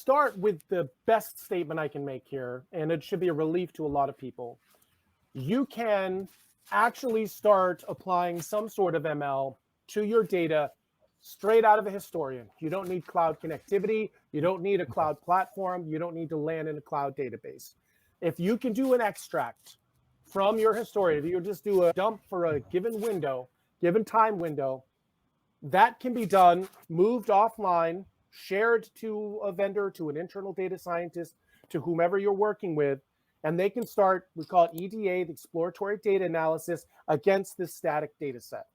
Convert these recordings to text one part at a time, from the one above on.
start with the best statement I can make here, and it should be a relief to a lot of people. You can actually start applying some sort of ML to your data straight out of a historian. You don't need cloud connectivity. You don't need a cloud platform. You don't need to land in a cloud database. If you can do an extract from your historian, if you just do a dump for a given window, given time window, that can be done, moved offline, shared to a vendor, to an internal data scientist, to whomever you're working with, and they can start, we call it EDA, the exploratory data analysis, against this static data set.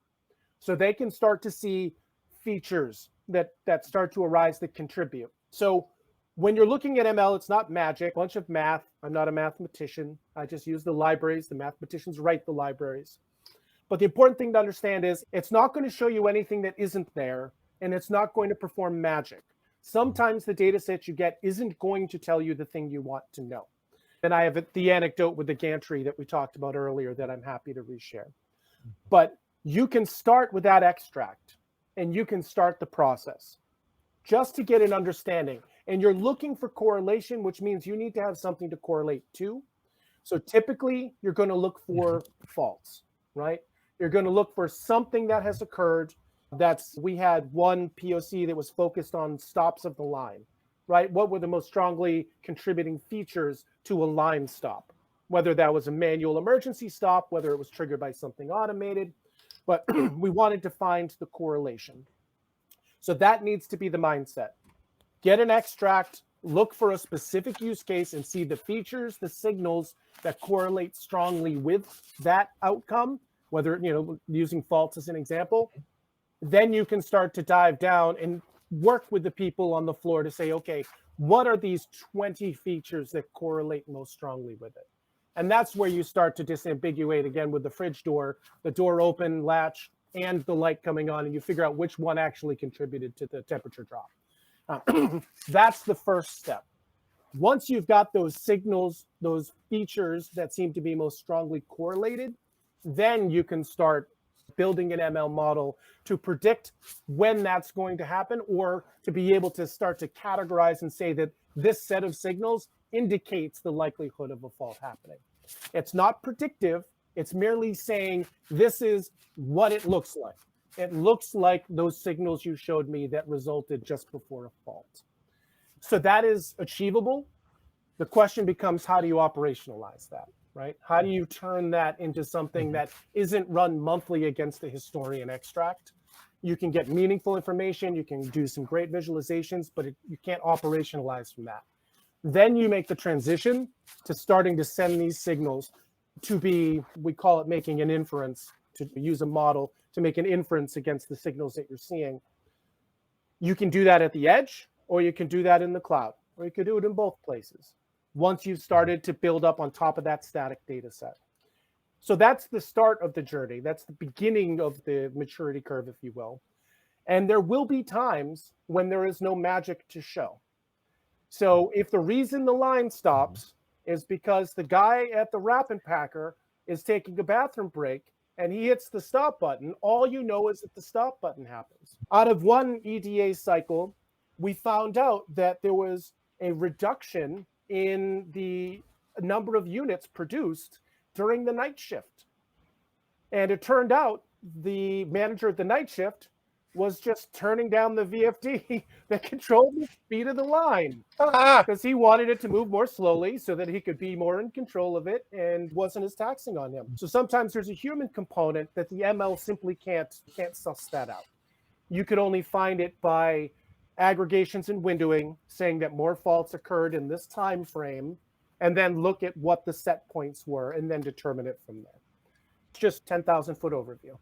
So they can start to see features that start to arise that contribute. So when you're looking at ML, it's not magic, a bunch of math. I'm not a mathematician. I just use the libraries. The mathematicians write the libraries. But the important thing to understand is it's not going to show you anything that isn't there, and it's not going to perform magic. Sometimes the data set you get isn't going to tell you the thing you want to know. And I have the anecdote with the gantry that we talked about earlier that I'm happy to reshare. But you can start with that extract, and you can start the process just to get an understanding. And you're looking for correlation, which means you need to have something to correlate to. So typically, you're going to look for faults, right? You're going to look for something that has occurred. We had one POC that was focused on stops of the line, right? What were the most strongly contributing features to a line stop? Whether that was a manual emergency stop, whether it was triggered by something automated, but we wanted to find the correlation. So that needs to be the mindset. Get an extract, look for a specific use case and see the features, the signals that correlate strongly with that outcome, whether, using faults as an example. Then you can start to dive down and work with the people on the floor to say, okay, what are these 20 features that correlate most strongly with it? And that's where you start to disambiguate again with the fridge door, the door open, latch, and the light coming on, and you figure out which one actually contributed to the temperature drop. That's the first step. Once you've got those signals, those features that seem to be most strongly correlated, then you can start building an ML model to predict when that's going to happen, or to be able to start to categorize and say that this set of signals indicates the likelihood of a fault happening. It's not predictive. It's merely saying this is what it looks like. It looks like those signals you showed me that resulted just before a fault. So that is achievable. The question becomes, how do you operationalize that, right? How do you turn that into something that isn't run monthly against the historian extract? You can get meaningful information. You can do some great visualizations, but you can't operationalize from that. Then you make the transition to starting to send these signals to be, we call it making an inference, to use a model to make an inference against the signals that you're seeing. You can do that at the edge, or you can do that in the cloud, or you could do it in both places once you've started to build up on top of that static data set. So that's the start of the journey. That's the beginning of the maturity curve, if you will. And there will be times when there is no magic to show. So if the reason the line stops is because the guy at the wrap and packer is taking a bathroom break and he hits the stop button, all you know is that the stop button happens. Out of one EDA cycle, we found out that there was a reduction in the number of units produced during the night shift. And it turned out the manager at the night shift was just turning down the VFD that controlled the speed of the line because he wanted it to move more slowly so that he could be more in control of it and wasn't as taxing on him. So sometimes there's a human component that the ML simply can't suss that out. You could only find it by aggregations and windowing, saying that more faults occurred in this time frame, and then look at what the set points were and then determine it from there. It's just 10,000 foot overview.